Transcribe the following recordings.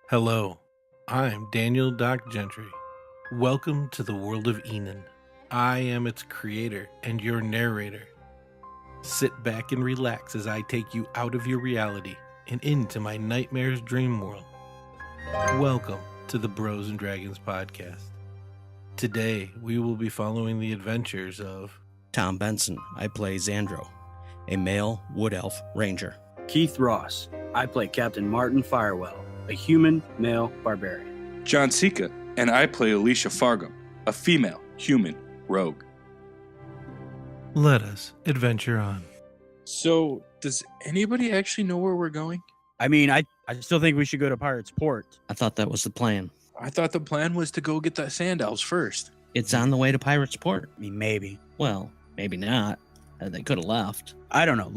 Hello, I'm Daniel Doc Gentry. Welcome to the world of Enin. I am its creator and your narrator. Sit back and relax as I take you out of your reality and into my nightmare's dream world. Welcome to the Bros and Dragons podcast. Today, we will be following the adventures of Tom Bensen. I play Zandro, a male wood elf ranger. Keith Ross. I play Captain Martin Firewell, a human male barbarian. Jon Cejka, and I play Alissha Fargum, a female human rogue. Let us adventure on. So, does anybody actually know where we're going? I still think we should go to Pirate's Port. I thought that was the plan. I thought the plan was to go get the sand elves first. It's on the way to Pirate's Port. Maybe. Well, maybe not. They could have left. I don't know.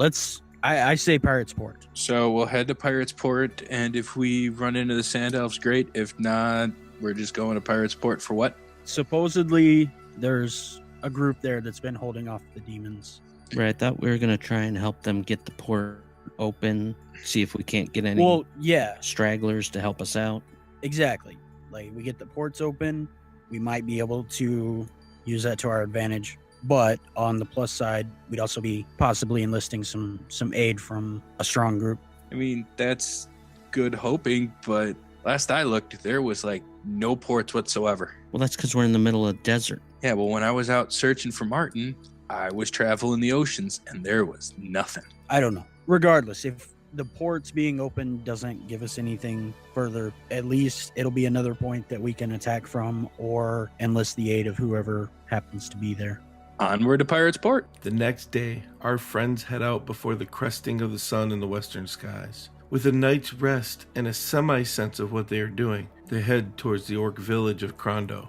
I say Pirate's Port. So we'll head to Pirate's Port, and if we run into the sand elves, great. If not, we're just going to Pirate's Port for what? Supposedly, there's a group there that's been holding off the demons. Right, I thought we were going to try and help them get the port open, see if we can't get any stragglers to help us out. Exactly. Like, we get the ports open, we might be able to use that to our advantage. But on the plus side, we'd also be possibly enlisting some aid from a strong group. I mean, that's good hoping, but last I looked, there was no ports whatsoever. Well, that's because we're in the middle of the desert. Yeah, well, when I was out searching for Martin, I was traveling the oceans, and there was nothing. I don't know. Regardless, if the ports being open doesn't give us anything further, at least it'll be another point that we can attack from or enlist the aid of whoever happens to be there. Onward to Pirate's Port. The next day, our friends head out before the cresting of the sun in the western skies. With a night's rest and a semi-sense of what they are doing, they head towards the orc village of Krondo,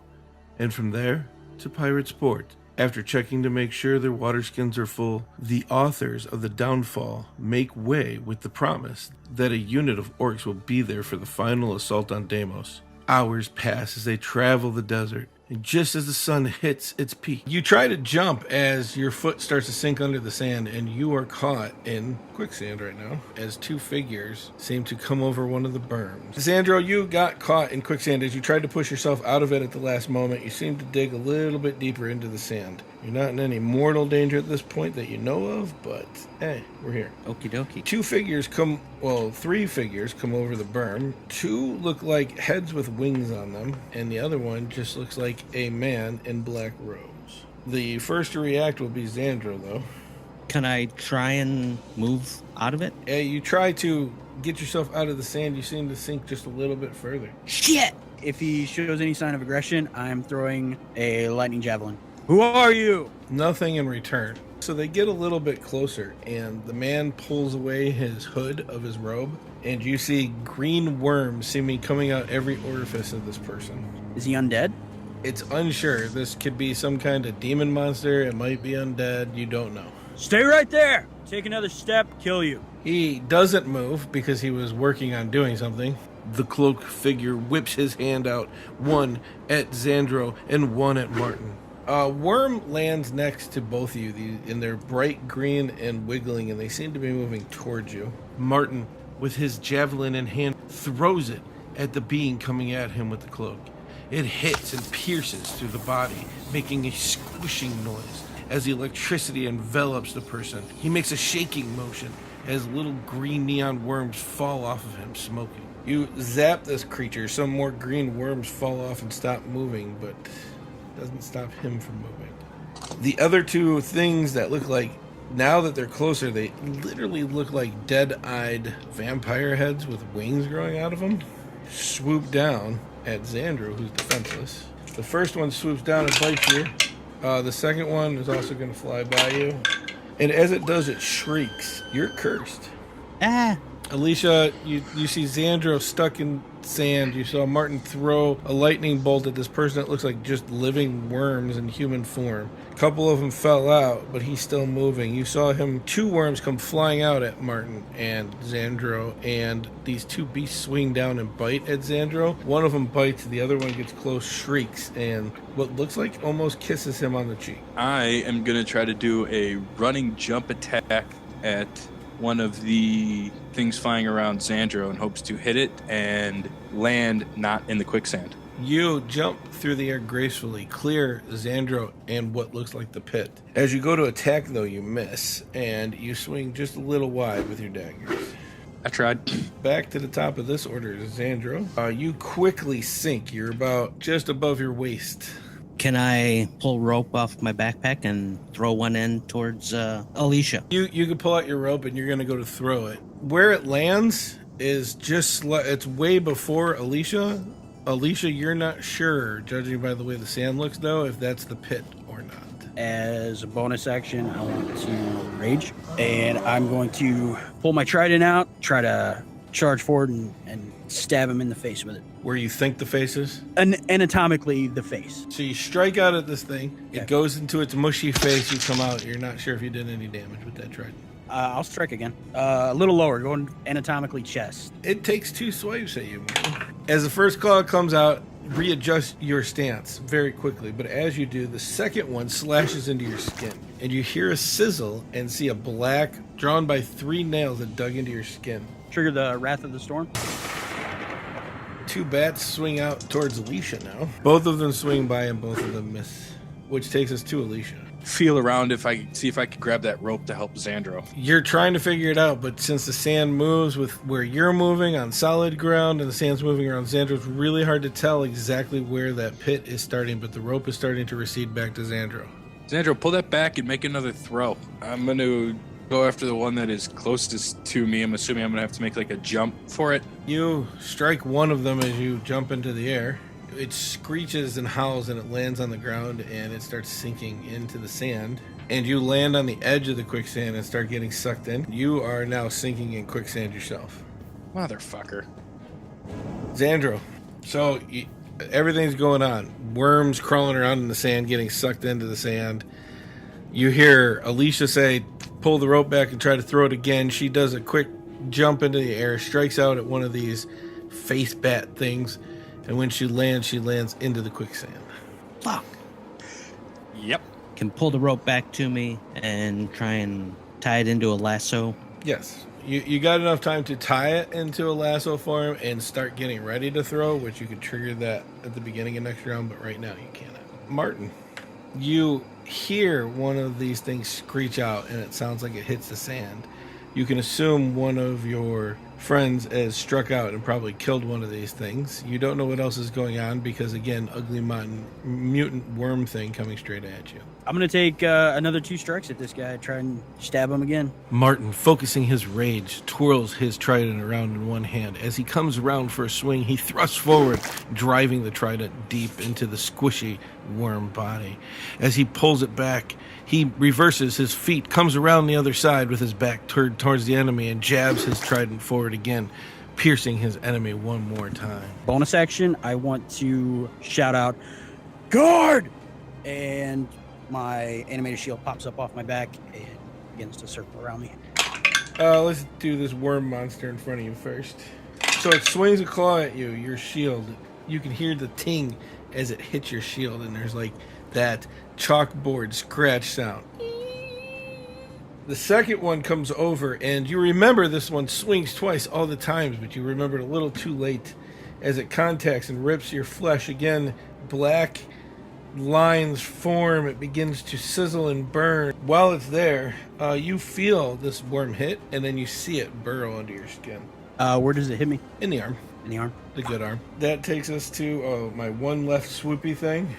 and from there to Pirate's Port. After checking to make sure their waterskins are full, the authors of the downfall make way with the promise that a unit of orcs will be there for the final assault on Deimos. Hours pass as they travel the desert, and just as the sun hits its peak, you try to jump as your foot starts to sink under the sand, and you are caught in quicksand right now as two figures seem to come over one of the berms. Zandro, you got caught in quicksand as you tried to push yourself out of it at the last moment. You seem to dig a little bit deeper into the sand. You're not in any mortal danger at this point that you know of, but hey, we're here. Okie dokie. Three figures come over the berm. Two look like heads with wings on them, and the other one just looks like a man in black robes. The first to react will be Zandro, though. Can I try and move out of it? You try to get yourself out of the sand. You seem to sink just a little bit further. Shit! If he shows any sign of aggression, I'm throwing a lightning javelin. Who are you? Nothing in return. So they get a little bit closer, and the man pulls away his hood of his robe, and you see green worms seeming coming out every orifice of this person. Is he undead? It's unsure. This could be some kind of demon monster. It might be undead. You don't know. Stay right there! Take another step, kill you. He doesn't move because he was working on doing something. The cloaked figure whips his hand out, one at Zandro and one at Martin. A worm lands next to both of you, and they're bright green and wiggling, and they seem to be moving towards you. Martin, with his javelin in hand, throws it at the being coming at him with the cloak. It hits and pierces through the body, making a squishing noise as the electricity envelops the person. He makes a shaking motion as little green neon worms fall off of him, smoking. You zap this creature. Some more green worms fall off and stop moving, but doesn't stop him from moving. The other two things that look like, now that they're closer, they literally look like dead-eyed vampire heads with wings growing out of them, swoop down at Zandro, who's defenseless. The first one swoops down and bites you. The second one is also going to fly by you. And as it does, it shrieks. You're cursed. Ah! Alissha, you see Zandro stuck in sand. You saw Martin throw a lightning bolt at this person that looks like just living worms in human form. A couple of them fell out, but he's still moving. You saw two worms come flying out at Martin and Zandro, and these two beasts swing down and bite at Zandro. One of them bites, the other one gets close, shrieks, and what looks like almost kisses him on the cheek. I am going to try to do a running jump attack at one of the things flying around Zandro and hopes to hit it and land not in the quicksand. You jump through the air gracefully, clear Zandro and what looks like the pit. As you go to attack, though, you miss, and you swing just a little wide with your daggers. I tried. Back to the top of this order, Zandro. You quickly sink. You're about just above your waist. Can I pull rope off my backpack and throw one end towards Alissha? You can pull out your rope, and you're going to go to throw it. Where it lands is just... it's way before Alissha. Alissha, you're not sure, judging by the way the sand looks, though, if that's the pit or not. As a bonus action, I want to rage, and I'm going to pull my trident out, try to charge forward and stab him in the face with it. Where you think the face is? Anatomically, the face. So you strike out at this thing. It goes into its mushy face. You come out. You're not sure if you did any damage with that trident. I'll strike again. A little lower, going anatomically chest. It takes 2 swipes at you. As the first claw comes out, readjust your stance very quickly. But as you do, the second one slashes into your skin. And you hear a sizzle and see a black, drawn by 3 nails that dug into your skin. Trigger the Wrath of the Storm. 2 bats swing out towards Alissha now. Both of them swing by and both of them miss. Which takes us to Alissha. Feel around see if I could grab that rope to help Zandro. You're trying to figure it out, but since the sand moves with where you're moving on solid ground and the sand's moving around Zandro, it's really hard to tell exactly where that pit is starting, but the rope is starting to recede back to Zandro. Zandro, pull that back and make another throw. I'm going to go after the one that is closest to me. I'm assuming I'm going to have to make like a jump for it. You strike one of them as you jump into the air. It screeches and howls and it lands on the ground and it starts sinking into the sand. And you land on the edge of the quicksand and start getting sucked in. You are now sinking in quicksand yourself. Motherfucker. Zandro. So everything's going on. Worms crawling around in the sand, getting sucked into the sand. You hear Alissha say, pull the rope back and try to throw it again. She does a quick jump into the air, strikes out at one of these face bat things. And when she lands into the quicksand. Fuck. Yep. Can pull the rope back to me and try and tie it into a lasso. Yes. You got enough time to tie it into a lasso for him and start getting ready to throw, which you could trigger that at the beginning of next round, but right now you cannot. Martin, you hear one of these things screech out and it sounds like it hits the sand. You can assume one of your friends has struck out and probably killed one of these things. You don't know what else is going on because, again, ugly mutant worm thing coming straight at you. I'm going to take another 2 strikes at this guy, try and stab him again. Martin, focusing his rage, twirls his trident around in one hand. As he comes around for a swing, he thrusts forward, driving the trident deep into the squishy worm body. As he pulls it back, he reverses his feet, comes around the other side with his back turned towards the enemy, and jabs his trident forward again, piercing his enemy one more time. Bonus action, I want to shout out, guard! And my animated shield pops up off my back and begins to circle around me. Let's do this worm monster in front of you first. So it swings a claw at you, your shield. You can hear the ting as it hits your shield, and there's like that chalkboard scratch sound. The second one comes over, and you remember this one swings twice all the times, but you remember it a little too late as it contacts and rips your flesh again. Black lines form. It begins to sizzle and burn. While it's there, you feel this worm hit, and then you see it burrow under your skin. Where does it hit me? In the arm. In the arm? The good arm. That takes us to my one left swoopy thing.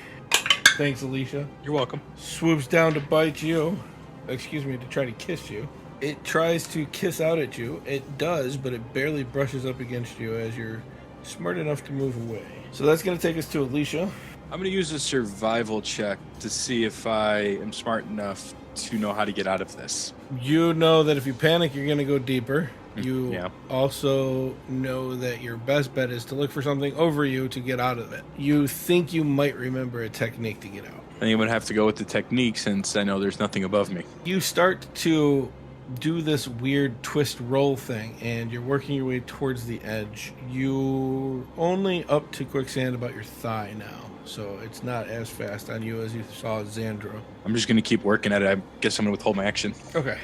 Thanks, Alissha. You're welcome. Swoops down to bite you. Excuse me, to try to kiss you. It tries to kiss out at you. It does, but it barely brushes up against you as you're smart enough to move away. So that's going to take us to Alissha. I'm going to use a survival check to see if I am smart enough to know how to get out of this. You know that if you panic, you're going to go deeper. You Yeah. also know that your best bet is to look for something over you to get out of it. You think you might remember a technique to get out. I think I'm going to have to go with the technique since I know there's nothing above me. You start to do this weird twist roll thing, and you're working your way towards the edge. You're only up to quicksand about your thigh now, so it's not as fast on you as you saw Zandro. I'm just going to keep working at it. I guess I'm going to withhold my action. Okay.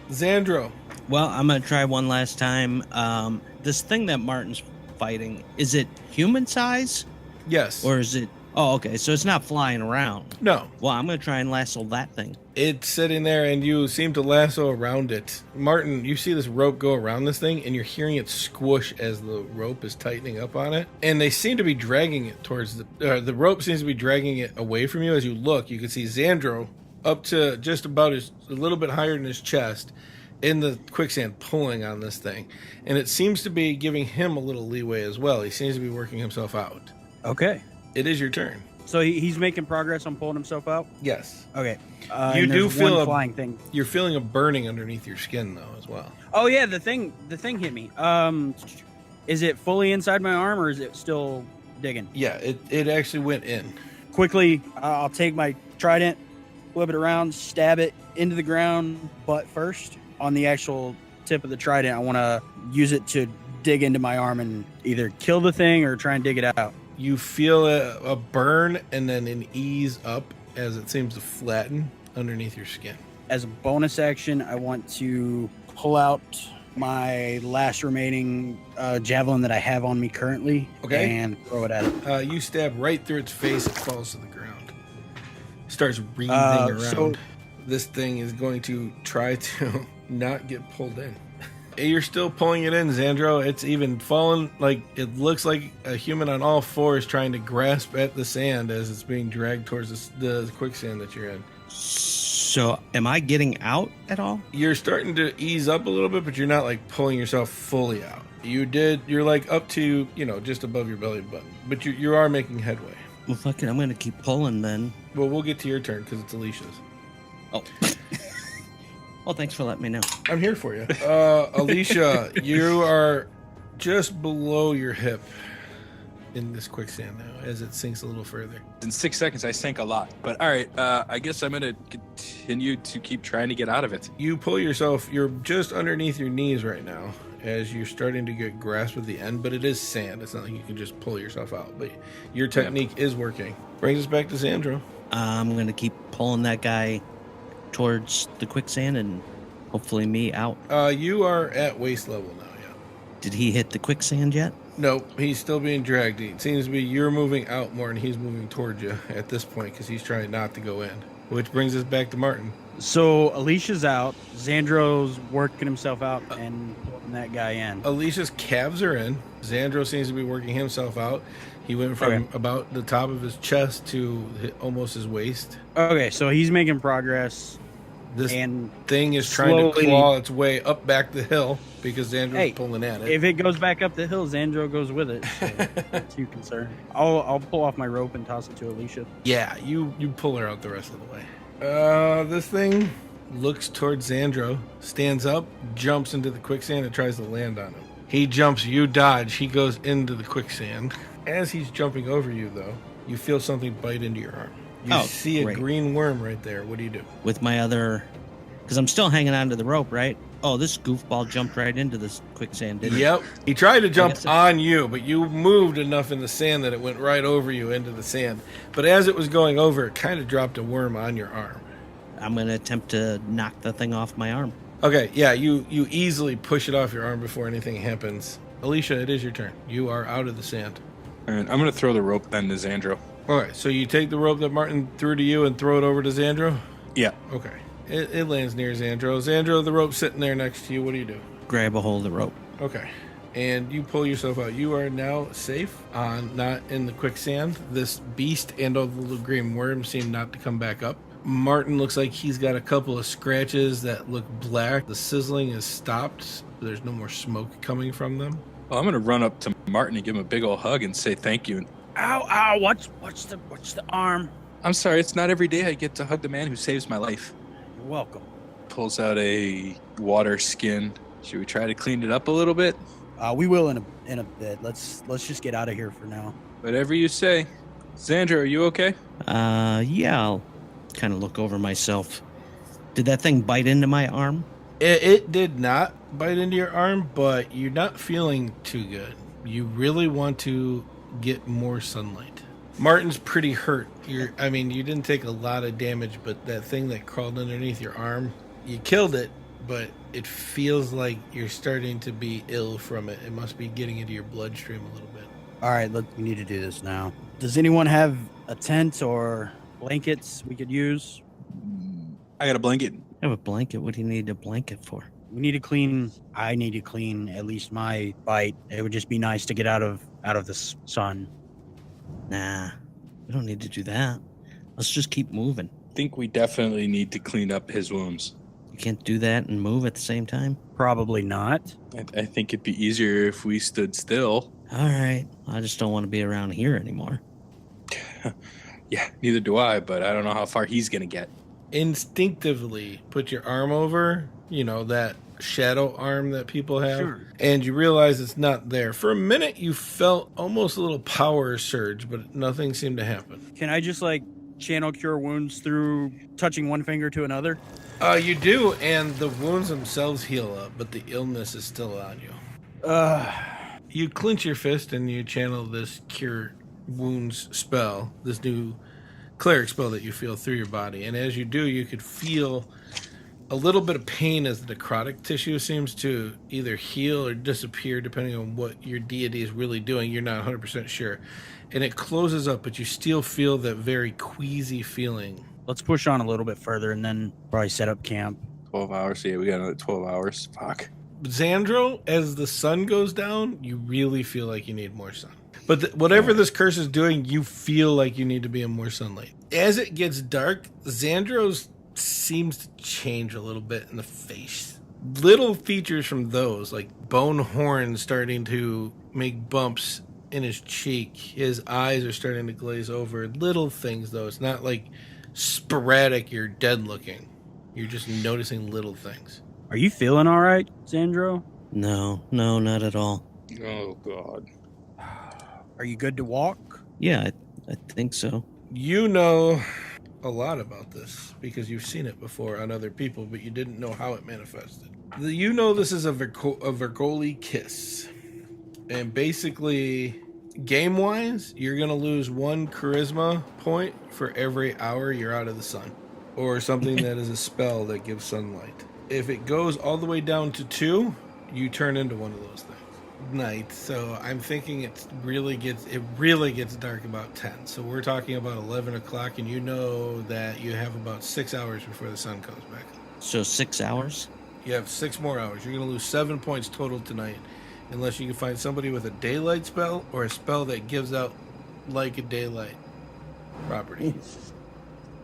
Zandro, Well, I'm going to try one last time. This thing that Martin's fighting, is it human size? Yes. Or is it... Oh, okay. So it's not flying around. No. Well, I'm going to try and lasso that thing. It's sitting there, and you seem to lasso around it. Martin, you see this rope go around this thing, and you're hearing it squish as the rope is tightening up on it. And they seem to be dragging it towards the rope seems to be dragging it away from you. As you look, you can see Zandro up to just about a little bit higher than his chest in the quicksand pulling on this thing. And it seems to be giving him a little leeway as well. He seems to be working himself out. Okay. It is your turn. So he's making progress on pulling himself out? Yes. Okay. You do feel a flying thing. You're feeling a burning underneath your skin, though, as well. Oh, yeah, the thing hit me. Is it fully inside my arm, or is it still digging? Yeah, it actually went in. Quickly, I'll take my trident, flip it around, stab it into the ground, butt first. On the actual tip of the trident, I want to use it to dig into my arm and either kill the thing or try and dig it out. You feel a burn and then an ease up as it seems to flatten underneath your skin. As a bonus action, I want to pull out my last remaining javelin that I have on me currently, and throw it at it. You stab right through its face. It falls to the ground. Starts breathing around. So this thing is going to try to not get pulled in. You're still pulling it in, Zandro. It's even fallen, like it looks like a human on all fours trying to grasp at the sand as it's being dragged towards the quicksand that you're in. So am I getting out at all? You're starting to ease up a little bit, but you're not like pulling yourself fully out. You're like up to, just above your belly button, but you are making headway. Well, fuck it, I'm going to keep pulling then. Well, we'll get to your turn because it's Alicia's. Oh. Well, thanks for letting me know. I'm here for you. Alissha, you are just below your hip in this quicksand now as it sinks a little further. In 6 seconds, I sank a lot. But all right, I guess I'm going to continue to keep trying to get out of it. You pull yourself, you're just underneath your knees right now as you're starting to get grasp at the end, but it is sand. It's not like you can just pull yourself out, but your technique is working. Brings us back to Zandro. I'm going to keep pulling that guy towards the quicksand and hopefully me out. You are at waist level now, yeah. Did he hit the quicksand yet? Nope, he's still being dragged. It seems to be you're moving out more and he's moving towards you at this point because he's trying not to go in. Which brings us back to Martin. So Alicia's out. Zandro's working himself out and pulling that guy in. Alicia's calves are in. Zandro seems to be working himself out. He went from about the top of his chest to almost his waist. Okay, so he's making progress. This and thing is trying to claw its way up back the hill because Zandro's pulling at it. If it goes back up the hill, Zandro goes with it. So too concerned. I'll pull off my rope and toss it to Alissha. Yeah, you pull her out the rest of the way. This thing looks towards Zandro, stands up, jumps into the quicksand, and tries to land on him. He jumps, you dodge, he goes into the quicksand. As he's jumping over you, though, you feel something bite into your arm. You see a green worm right there. What do you do? With my other... Because I'm still hanging onto the rope, right? Oh, this goofball jumped right into this quicksand, didn't he? Yep. He tried to jump on you, but you moved enough in the sand that it went right over you into the sand. But as it was going over, it kind of dropped a worm on your arm. I'm going to attempt to knock the thing off my arm. Okay, yeah, you easily push it off your arm before anything happens. Alissha, it is your turn. You are out of the sand. All right, I'm going to throw the rope then to Zandro. All right, so you take the rope that Martin threw to you and throw it over to Zandro? Yeah. Okay. It lands near Zandro. Zandro, the rope's sitting there next to you. What do you do? Grab a hold of the rope. Okay. And you pull yourself out. You are now safe, not in the quicksand. This beast and all the little green worms seem not to come back up. Martin looks like he's got a couple of scratches that look black. The sizzling has stopped. There's no more smoke coming from them. Well, I'm going to run up to Martin and give him a big old hug and say thank you. Ow, watch the arm. I'm sorry, it's not every day I get to hug the man who saves my life. You're welcome. Pulls out a water skin. Should we try to clean it up a little bit? We will in a bit. Let's just get out of here for now. Whatever you say. Zandro, are you okay? Yeah, I'll kind of look over myself. Did that thing bite into my arm? It did not bite into your arm, but you're not feeling too good. You really want to get more sunlight. Martin's pretty hurt. You didn't take a lot of damage, but that thing that crawled underneath your arm, you killed it, but it feels like you're starting to be ill from it. It must be getting into your bloodstream a little bit. All right, we need to do this now. Does anyone have a tent or blankets we could use? I got a blanket. I have a blanket. What do you need a blanket for? I need to clean at least my bite. It would just be nice to get out of the sun. Nah, we don't need to do that. Let's just keep moving. I think we definitely need to clean up his wounds. You can't do that and move at the same time? Probably not. I think it'd be easier if we stood still. All right. I just don't want to be around here anymore. Yeah, neither do I, but I don't know how far he's going to get. Instinctively put your arm over, that shadow arm that people have, Sure. And you realize it's not there. For a minute, you felt almost a little power surge, but nothing seemed to happen. Can I just channel cure wounds through touching one finger to another? You do, and the wounds themselves heal up, but the illness is still on you. You clench your fist and you channel this cure wounds spell, this new cleric spell that you feel through your body. And as you do, you could feel a little bit of pain as the necrotic tissue seems to either heal or disappear depending on what your deity is really doing. You're not 100% sure. And it closes up, but you still feel that very queasy feeling. Let's push on a little bit further and then probably set up camp. 12 hours. Yeah, we got another 12 hours. Fuck. Zandro, as the sun goes down, you really feel like you need more sun. But whatever this curse is doing, you feel like you need to be in more sunlight. As it gets dark, Zandro's seems to change a little bit in the face. Little features from those, like bone horns starting to make bumps in his cheek. His eyes are starting to glaze over. Little things, though. It's not like sporadic, you're dead looking. You're just noticing little things. Are you feeling all right, Zandro? No, not at all. Oh, God. Are you good to walk? Yeah, I think so. You know a lot about this because you've seen it before on other people, but you didn't know how it manifested. You know this is a Vergoli kiss. And basically, game-wise, you're going to lose 1 charisma point for every hour you're out of the sun. Or something that is a spell that gives sunlight. If it goes all the way down to 2, you turn into one of those things. Night, so I'm thinking it really gets dark about 10. So we're talking about 11 o'clock, and you know that you have about 6 hours before the sun comes back. So 6 hours? You have 6 more hours. You're going to lose 7 points total tonight, unless you can find somebody with a daylight spell or a spell that gives out like a daylight property.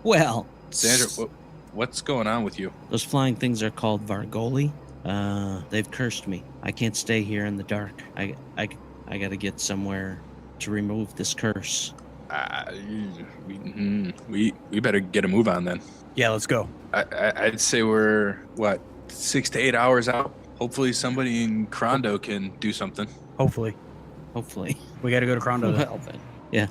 Well, Sandra, what's going on with you? Those flying things are called Vargoli. They've cursed me. I can't stay here in the dark. I gotta get somewhere to remove this curse. We better get a move on then. Yeah, let's go. I'd say we're 6 to 8 hours out. Hopefully somebody in Crondo can do something. Hopefully. We got to go to Crondo. Well, then. Yeah.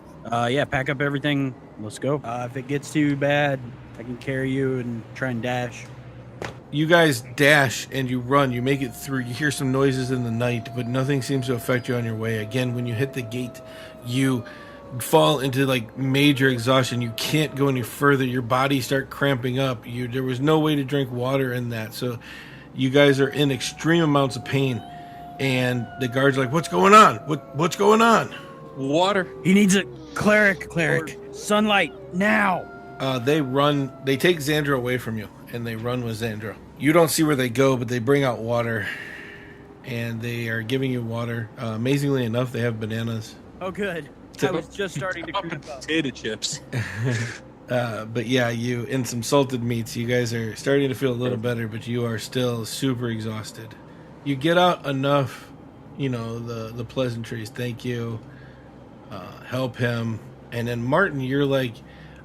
Yeah, pack up everything. Let's go. If it gets too bad, I can carry you and try and dash. You guys dash and you run. You make it through. You hear some noises in the night, but nothing seems to affect you on your way. Again, when you hit the gate, you fall into major exhaustion. You can't go any further. Your body start cramping up. There was no way to drink water in that. So you guys are in extreme amounts of pain. And the guards are like, what's going on? What's going on? Water. He needs a cleric. Sunlight now. They take Zandro away from you, and they run with Zandro. You don't see where they go, but they bring out water, and they are giving you water. Amazingly enough, they have bananas. Oh, good. I was just starting to creep up. Potato chips. But yeah, and some salted meats. You guys are starting to feel a little better, but you are still super exhausted. You get out enough, the pleasantries. Thank you. Help him. And then Martin, you're like,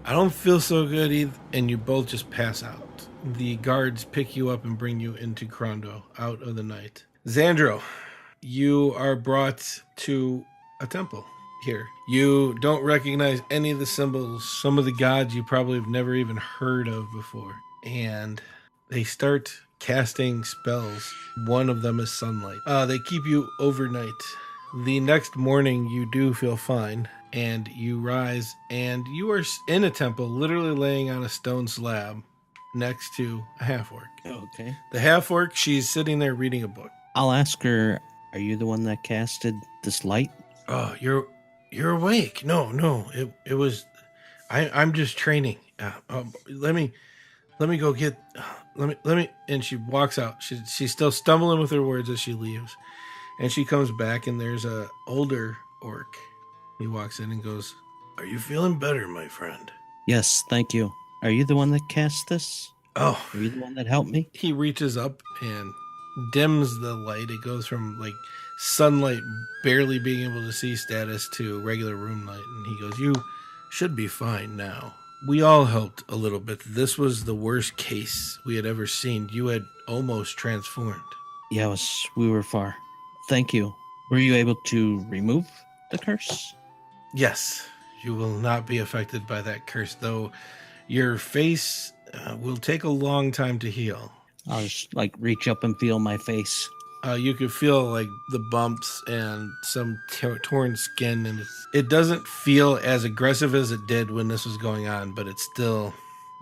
I don't feel so good either. And you both just pass out. The guards pick you up and bring you into Crondo out of the night. Zandro, you are brought to a temple here. You don't recognize any of the symbols. Some of the gods you probably have never even heard of before. And they start casting spells. One of them is sunlight. They keep you overnight. The next morning you do feel fine. And you rise, and you are in a temple, literally laying on a stone slab. next to a half-orc. Okay. The half-orc, she's sitting there reading a book. I'll ask her, are you the one that casted this light? Oh, you're awake. No, it was, I'm just training. Let me go get, let me, and she walks out. She's still stumbling with her words as she leaves. And she comes back and there's a older orc. He walks in and goes, "Are you feeling better, my friend?" Yes, thank you. Are you the one that cast this? Oh, Are you the one that helped me? he reaches up and dims the light. It goes from like sunlight barely being able to see status to regular room light. And he goes, "You should be fine now. We all helped a little bit. This was the worst case we had ever seen. You had almost transformed." Yeah, we were far. Thank you. Were you able to remove the curse? Yes, you will not be affected by that curse, though your face will take a long time to heal. I'll just reach up and feel my face. You could feel like the bumps and some torn skin, and it doesn't feel as aggressive as it did when this was going on, but it still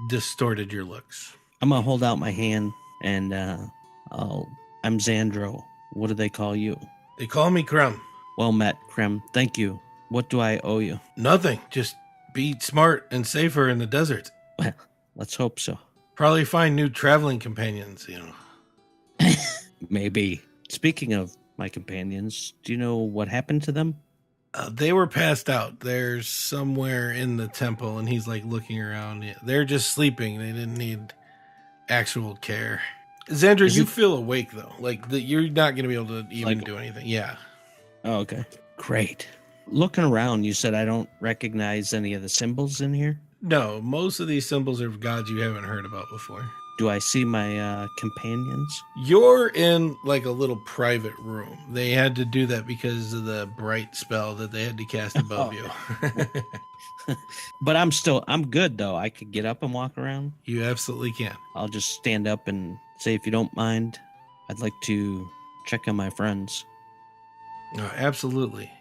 distorted your looks. I'm gonna hold out my hand and I'm Zandro. What do they call you? They call me Crumb. Well met, Krem. Thank you. What do I owe you? Nothing. Just be smart and safer in the desert. Well, let's hope so. Probably find new traveling companions, Maybe. Speaking of my companions, do you know what happened to them? They were passed out. They're somewhere in the temple, and he's looking around. They're just sleeping. They didn't need actual care. Xandra, you feel awake though. You're not going to be able to even do anything. Yeah. Oh, okay. Great. Looking around, you said I don't recognize any of the symbols in here? No, most of these symbols are gods you haven't heard about before. Do I see my companions? You're in a little private room. They had to do that because of the bright spell that they had to cast above you. But I'm good though. I could get up and walk around. You absolutely can. I'll just stand up and say, if you don't mind, I'd like to check on my friends. Absolutely.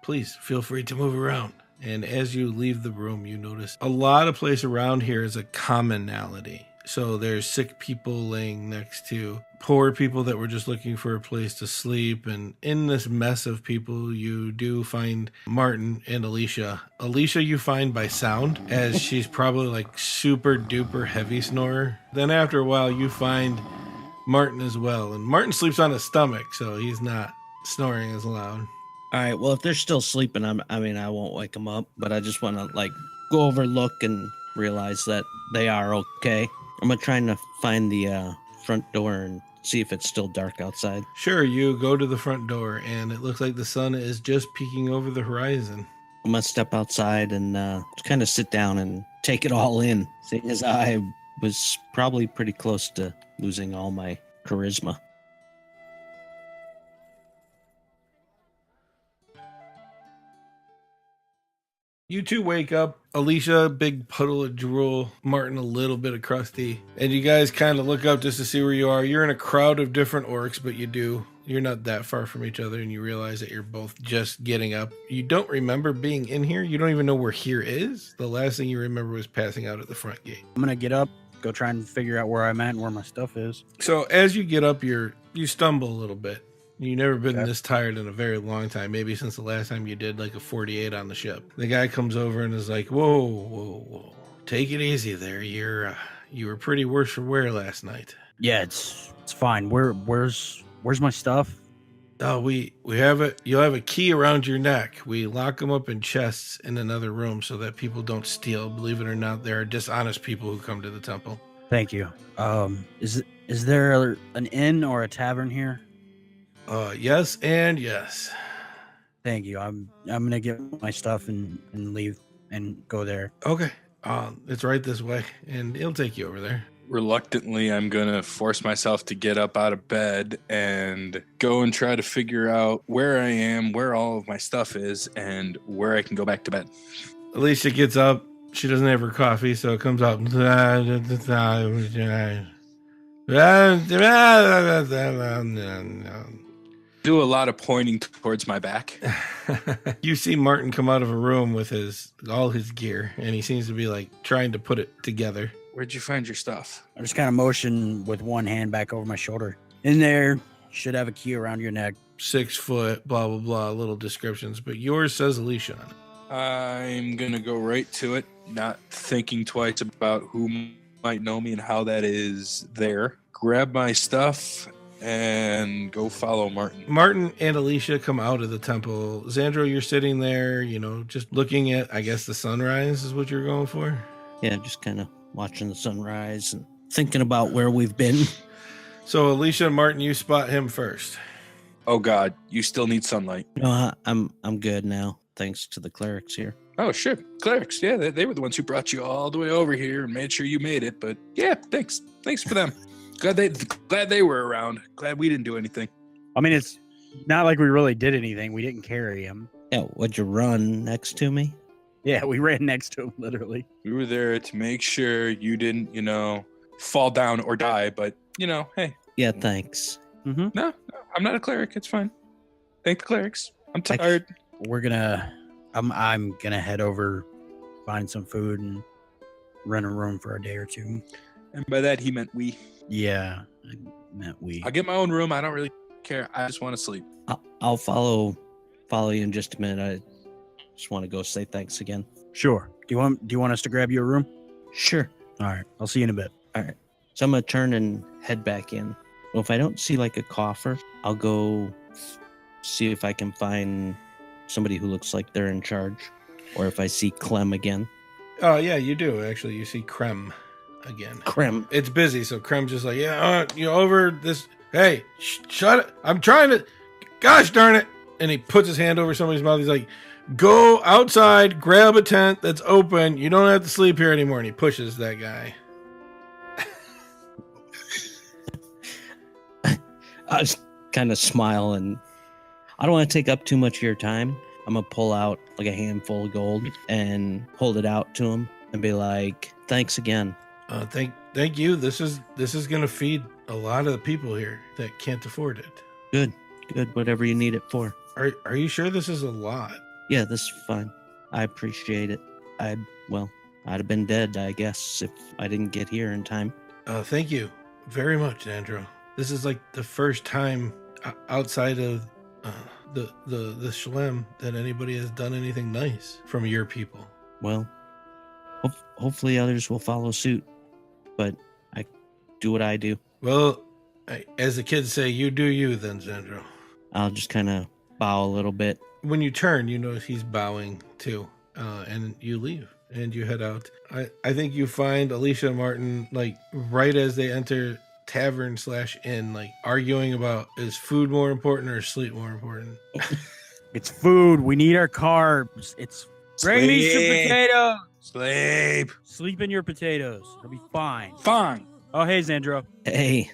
Please feel free to move around. And as you leave the room, you notice a lot of place around here is a commonality. So there's sick people laying next to poor people that were just looking for a place to sleep. And in this mess of people, you do find Martin and Alissha. Alissha you find by sound, as she's probably super duper heavy snorer. Then after a while, you find Martin as well. And Martin sleeps on his stomach, so he's not snoring as loud. All right. Well, if they're still sleeping, I won't wake them up. But I just want to go over, look, and realize that they are okay. I'm gonna try to find the front door and see if it's still dark outside. Sure, you go to the front door, and it looks like the sun is just peeking over the horizon. I'm gonna step outside and kind of sit down and take it all in, seeing as I was probably pretty close to losing all my charisma. You two wake up. Alissha, big puddle of drool. Martin, a little bit of crusty. And you guys kind of look up just to see where you are. You're in a crowd of different orcs, but you're not that far from each other, and you realize that you're both just getting up. You don't remember being in here. You don't even know where here is. The last thing you remember was passing out at the front gate. I'm gonna get up, go try and figure out where I'm at and where my stuff is. So as you get up, you stumble a little bit. You've never been this tired in a very long time, maybe since the last time you did a 48 on the ship. The guy comes over and is like, whoa. Take it easy there. You were pretty worse for wear last night. Yeah, it's fine. Where's my stuff? Oh, we have it. You'll have a key around your neck. We lock them up in chests in another room so that people don't steal. Believe it or not, there are dishonest people who come to the temple. Thank you. Is there an inn or a tavern here? Yes and yes. Thank you. I'm gonna get my stuff and leave and go there. Okay. It's right this way, and it'll take you over there. Reluctantly, I'm gonna force myself to get up out of bed and go and try to figure out where I am, where all of my stuff is, and where I can go back to bed. Alissha gets up. She doesn't have her coffee, so it comes out. Do a lot of pointing towards my back. You see Martin come out of a room with all his gear, and he seems to be trying to put it together. Where'd you find your stuff? I just kind of motion with one hand back over my shoulder. In there, should have a key around your neck. 6 foot, blah, blah, blah, little descriptions. But yours says Alissha on it. I'm going to go right to it, not thinking twice about who might know me and how that is there. Grab my stuff and go follow Martin. Martin and Alissha come out of the temple. Zandro, you're sitting there, just looking at, I guess, the sunrise is what you're going for? Yeah, just kind of watching the sunrise and thinking about where we've been. So, Alissha and Martin, you spot him first. Oh, God, you still need sunlight. No, I'm good now, thanks to the clerics here. Oh, sure. Clerics, yeah, they were the ones who brought you all the way over here and made sure you made it. But, yeah, thanks. Thanks for them. Glad they were around. Glad we didn't do anything. I mean, it's not like we really did anything. We didn't carry him. Yeah, would you run next to me? Yeah, we ran next to him, literally. We were there to make sure you didn't, fall down or die. But, hey. Yeah, thanks. Mm-hmm. No, I'm not a cleric. It's fine. Thank the clerics. I'm tired. I'm gonna head over, find some food, and rent a room for a day or two. And by that, he meant we. Yeah, I meant we. I'll get my own room. I don't really care. I just want to sleep. I'll follow you in just a minute. I just want to go say thanks again. Sure. Do you want us to grab you a room? Sure. All right. I'll see you in a bit. All right. So I'm gonna turn and head back in. Well, if I don't see like a coffer, I'll go see if I can find somebody who looks like they're in charge, or if I see Clem again. Oh, yeah, you do, actually. You see Krem again. Krem. It's busy, so Krem's just like, over this. Hey, shut it. I'm trying to. Gosh darn it. And he puts his hand over somebody's mouth. He's like, go outside, grab a tent that's open. You don't have to sleep here anymore. And he pushes that guy. I just kind of smile, and I don't want to take up too much of your time. I'm going to pull out like a handful of gold and hold it out to him and be like, thanks again. Thank you. This is going to feed a lot of the people here that can't afford it. Good. Whatever you need it for. Are you sure this is a lot? Yeah, this is fine. I appreciate it. I'd have been dead, I guess, if I didn't get here in time. Thank you very much, Zandro. This is like the first time outside of the Shlem that anybody has done anything nice from your people. Well, hopefully others will follow suit, but I do what I do. Well, as the kids say, you do you then, Zandro. I'll just kind of bow a little bit. When you turn, you notice he's bowing too, and you leave and you head out. I think you find Alissha and Martin like right as they enter tavern/inn, like arguing about, is food more important or sleep more important? It's food. We need our carbs. Bring me some potatoes. Sleep in your potatoes. It'll be fine. Fine. Oh, hey, Zandro. Hey,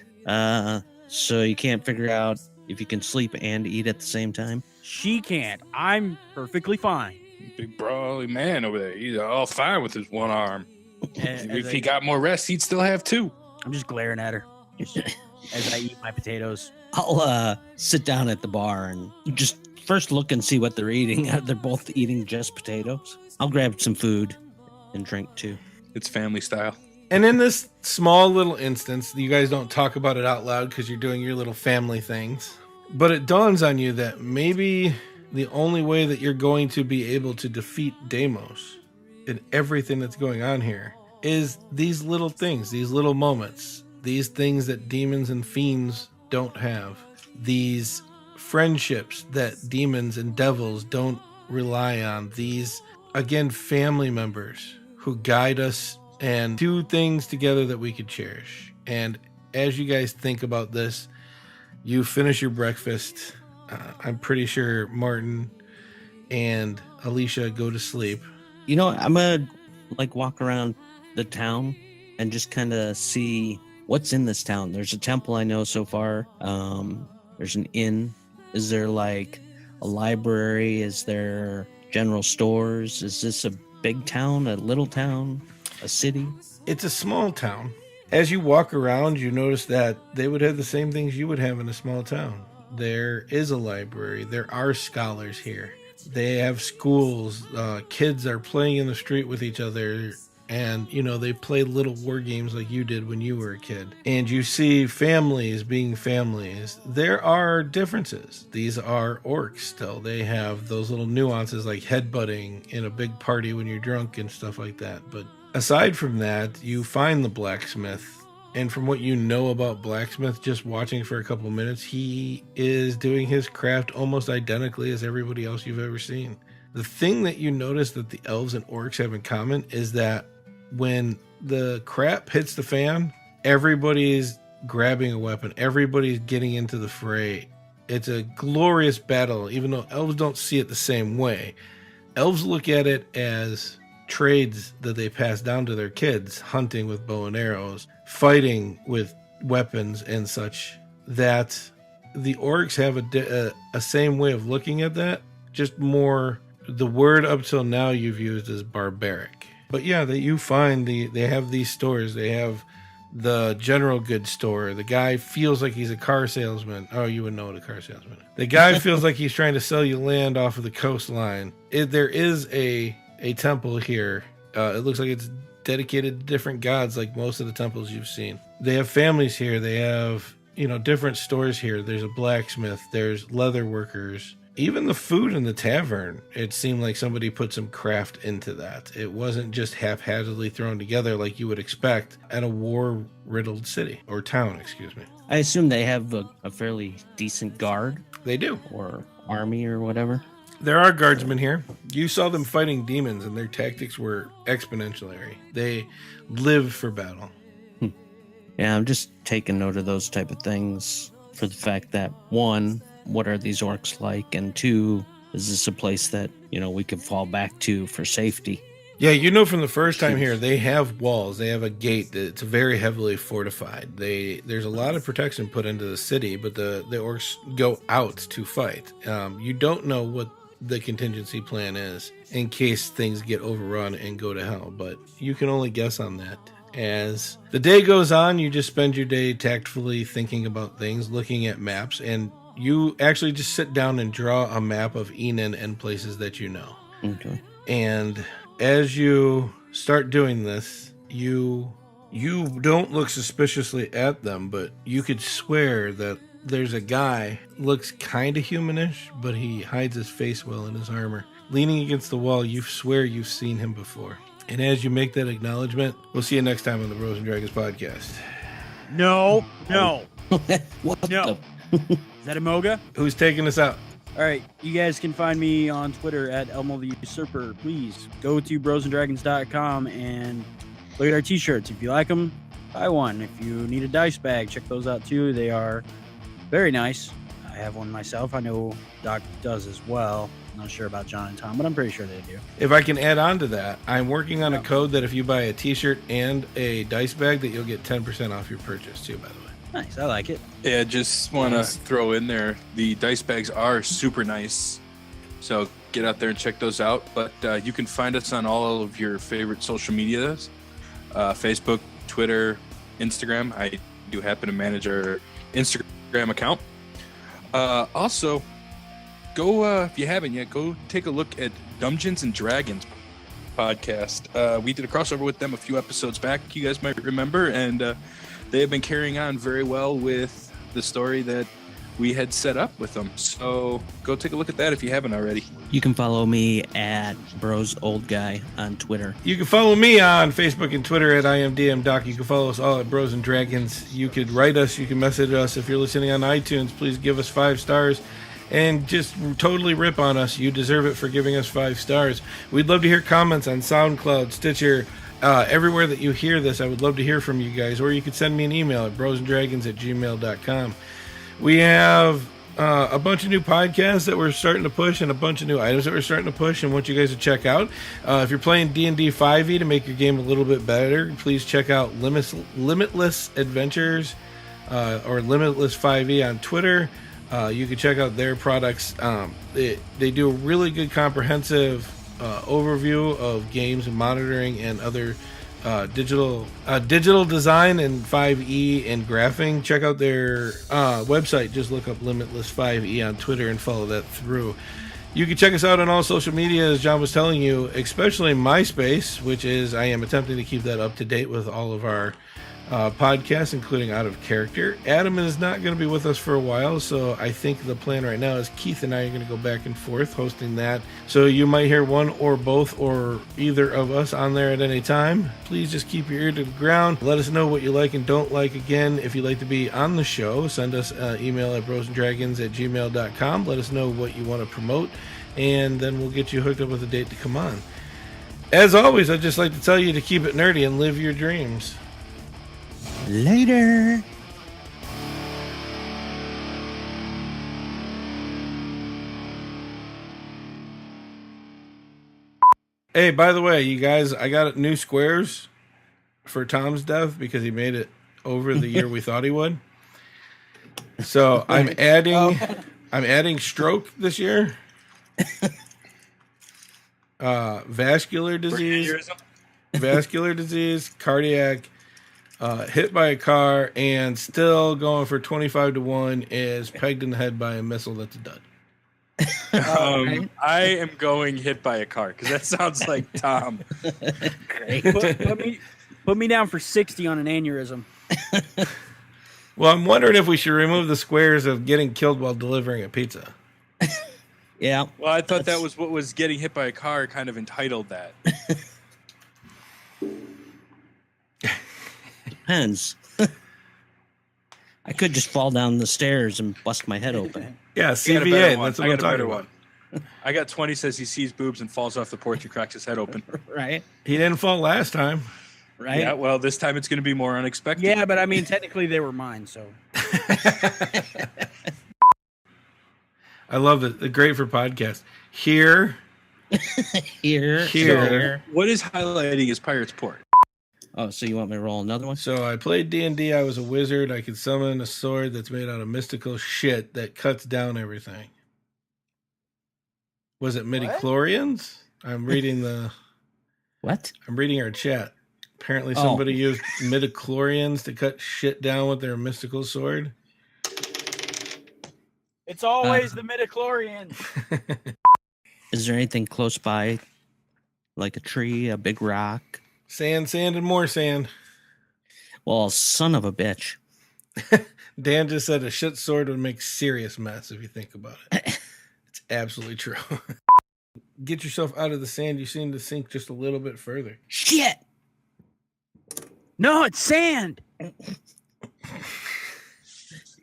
so you can't figure out if you can sleep and eat at the same time? She can't. I'm perfectly fine. Big brawly man over there. He's all fine with his one arm. If he got more rest, he'd still have two. I'm just glaring at her as I eat my potatoes. I'll sit down at the bar and just first look and see what they're eating. They're both eating just potatoes. I'll grab some food and drink too. It's family style. And in this small little instance, you guys don't talk about it out loud because you're doing your little family things. But it dawns on you that maybe the only way that you're going to be able to defeat Deimos in everything that's going on here is these little things, these little moments, these things that demons and fiends don't have, these friendships that demons and devils don't rely on, these, again, family members who guide us and do things together that we could cherish. And as you guys think about this, you finish your breakfast. I'm pretty sure Martin and Alissha go to sleep. I'm gonna walk around the town and just kind of see what's in this town. There's a temple I know so far. There's an inn. Is there a library? Is there general stores? Is this a big town, a little town, a city? It's a small town. As you walk around, you notice that they would have the same things you would have in a small town. There is a library. There are scholars here. They have schools. Kids are playing in the street with each other. and they play little war games like you did when you were a kid, and you see families being families, there are differences. These are orcs still. They have those little nuances like headbutting in a big party when you're drunk and stuff like that. But aside from that, you find the blacksmith. And from what you know about blacksmith, just watching for a couple minutes, he is doing his craft almost identically as everybody else you've ever seen. The thing that you notice that the elves and orcs have in common is that when the crap hits the fan, everybody's grabbing a weapon. Everybody's getting into the fray. It's a glorious battle, even though elves don't see it the same way. Elves look at it as trades that they pass down to their kids, hunting with bow and arrows, fighting with weapons and such, that the orcs have a same way of looking at that, just more, the word up till now you've used is barbaric. But yeah, that you find they have these stores. They have the general goods store. The guy feels like he's a car salesman. Oh, you would know what a car salesman is. The guy feels like he's trying to sell you land off of the coastline. There is a temple here. It looks like it's dedicated to different gods, like most of the temples you've seen. They have families here. They have, different stores here. There's a blacksmith. There's leather workers. Even the food in the tavern, it seemed like somebody put some craft into that. It wasn't just haphazardly thrown together like you would expect at a war-riddled city, or town, excuse me. I assume they have a fairly decent guard. They do. Or army or whatever. There are guardsmen here. You saw them fighting demons, and their tactics were exponentially. They live for battle. Yeah, I'm just taking note of those type of things for the fact that, one, what are these orcs like? And two, is this a place that, we can fall back to for safety? Yeah, from the first time here, they have walls. They have a gate that's very heavily fortified. There's a lot of protection put into the city, but the orcs go out to fight. You don't know what the contingency plan is in case things get overrun and go to hell, but you can only guess on that. As the day goes on, you just spend your day tactfully thinking about things, looking at maps, and you actually just sit down and draw a map of Enin and places that you know. Okay. And as you start doing this, you don't look suspiciously at them, but you could swear that there's a guy, looks kind of humanish, but he hides his face well in his armor. Leaning against the wall, you swear you've seen him before. And as you make that acknowledgement, we'll see you next time on the Bros and Dragons podcast. No. What No. Is that a Moga? Who's taking us out? All right, you guys can find me on Twitter at Elmo the Usurper. Please go to brosanddragons.com and look at our t-shirts. If you like them, buy one. If you need a dice bag, check those out too. They are very nice. I have one myself. I know Doc does as well. Not sure about John and Tom, but I'm pretty sure they do. If I can add on to that, I'm working on a code that if you buy a t-shirt and a dice bag, that you'll get 10% off your purchase too, by the way. Nice, I like it. Yeah, just want to throw in there, the dice bags are super nice. So get out there and check those out. But you can find us on all of your favorite social medias, Facebook, Twitter, Instagram. I do happen to manage our Instagram account. Also, go, if you haven't yet, go take a look at Dumbgeons and Dragons podcast. We did a crossover with them a few episodes back, you guys might remember, and they have been carrying on very well with the story that we had set up with them. So go take a look at that if you haven't already. You can follow me at Bros Old Guy on Twitter. You can follow me on Facebook and Twitter at IamDMDoc. You can follow us all at Bros and Dragons. You could write us. You can message us. If you're listening on iTunes, please give us 5 stars and just totally rip on us. You deserve it for giving us 5 stars. We'd love to hear comments on SoundCloud, Stitcher, everywhere that you hear this. I would love to hear from you guys. Or you could send me an email at brosanddragons@gmail.com. We have a bunch of new podcasts that we're starting to push and a bunch of new items that we're starting to push and want you guys to check out. If you're playing D&D 5e to make your game a little bit better, please check out Limitless Adventures or Limitless 5e on Twitter. You can check out their products. They do a really good comprehensive overview of games and monitoring and other digital design and 5e and graphing. Check out their website. Just look up Limitless 5e on Twitter and follow that through. You can check us out on all social media, as John was telling you, especially MySpace, which is, I am attempting to keep that up to date with all of our podcasts, including Out of Character. Adam is not going to be with us for a while, so I think the plan right now is Keith and I are going to go back and forth hosting that. So you might hear one or both or either of us on there at any time. Please just keep your ear to the ground. Let us know what you like and don't like. Again, if you'd like to be on the show, send us an email at brosanddragons@gmail.com. Let us know what you want to promote, and then we'll get you hooked up with a date to come on. As always, I'd just like to tell you to keep it nerdy and live your dreams. Later. Hey, by the way, you guys, I got new squares for Tom's death because he made it over the year we thought he would. So I'm adding stroke this year. Vascular disease, cardiac, hit by a car, and still going for 25-1 is pegged in the head by a missile that's a dud. I am going hit by a car because that sounds like Tom. Great. Put me down for 60 on an aneurysm. Well, I'm wondering if we should remove the squares of getting killed while delivering a pizza. Yeah. Well, I thought that was what was getting hit by a car kind of entitled that. Depends. I could just fall down the stairs and bust my head open. Yeah, CVA. That's what I'm talking about. I got 20 says he sees boobs and falls off the porch and cracks his head open. Right? He didn't fall last time. Right? Yeah, well, this time it's going to be more unexpected. Yeah, but I mean, technically they were mine, so. I love it. Great for podcast. Here. What is highlighting is Pirate's Port? Oh, so you want me to roll another one? So I played D&D. I was a wizard. I could summon a sword that's made out of mystical shit that cuts down everything. Was it midichlorians? I'm reading the... What? I'm reading our chat. Apparently somebody used midichlorians to cut shit down with their mystical sword. It's always the midichlorians. Is there anything close by? Like a tree, a big rock? Sand, and more sand. Well, son of a bitch. Dan just said a shit sword would make serious mess if you think about it. It's absolutely true. Get yourself out of the sand. You seem to sink just a little bit further. Shit! No, it's sand. You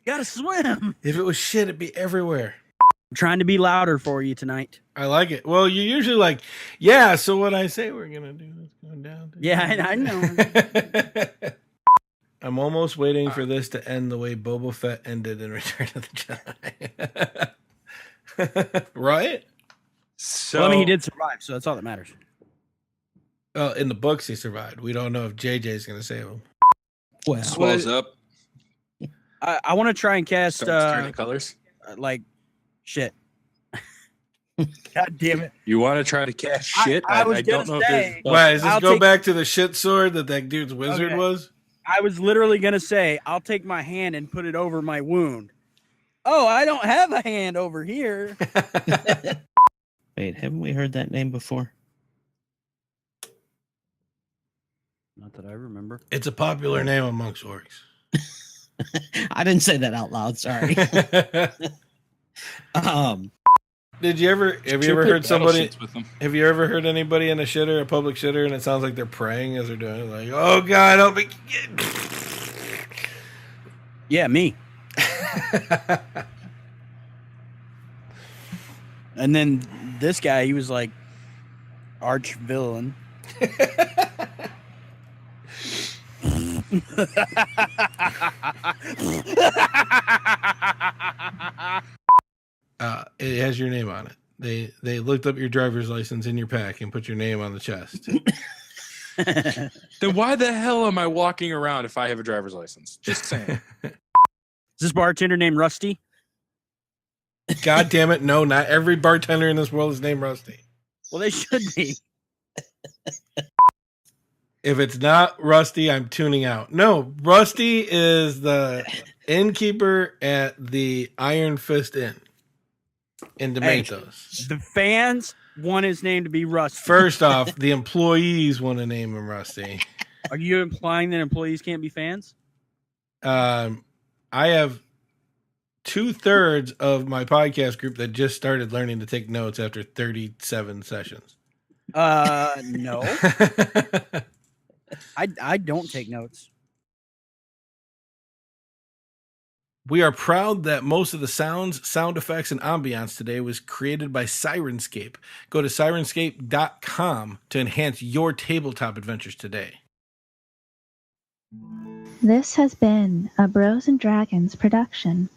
gotta swim. If it was shit, it'd be everywhere. I'm trying to be louder for you tonight. I like it. Well, you're usually like, yeah, so what I say we're going to do is go down. Yeah, I know. I'm almost waiting for this to end the way Boba Fett ended in Return of the Jedi. Right? So, Well, I mean, he did survive, so that's all that matters. Well, in the books, he survived. We don't know if JJ's going to save him. Well, swells up. I want to try and cast Starts turning colors. like shit. God damn it! You want to try to cast shit? I was don't gonna know say- if there's. Why, does this I'll go take- back to the shit sword that dude's wizard Okay. was? I was literally gonna say I'll take my hand and put it over my wound. Oh, I don't have a hand over here. wait, haven't we heard that name before? Not that I remember. It's a popular name amongst orcs. I didn't say that out loud. Sorry. Have you ever heard somebody? Have you ever heard anybody in a shitter, a public shitter, and it sounds like they're praying as they're doing it? Like, oh God, help me! Yeah, me. And then this guy, he was like arch villain. It has your name on it. They looked up your driver's license in your pack and put your name on the chest. Then why the hell am I walking around if I have a driver's license? Just saying. Is this bartender named Rusty? God damn it! No, not every bartender in this world is named Rusty. Well, they should be. If it's not Rusty, I'm tuning out. No, Rusty is the innkeeper at the Iron Fist Inn. and Hey, Demathios. the fans want his name to be Rusty. First off, the employees want to name him Rusty. Are you implying that employees can't be fans? I have 2/3 of my podcast group that just started learning to take notes after 37 sessions. No. I don't take notes. We are proud that most of the sounds, sound effects, and ambiance today was created by Sirenscape. Go to Sirenscape.com to enhance your tabletop adventures today. This has been a Bros and Dragons production.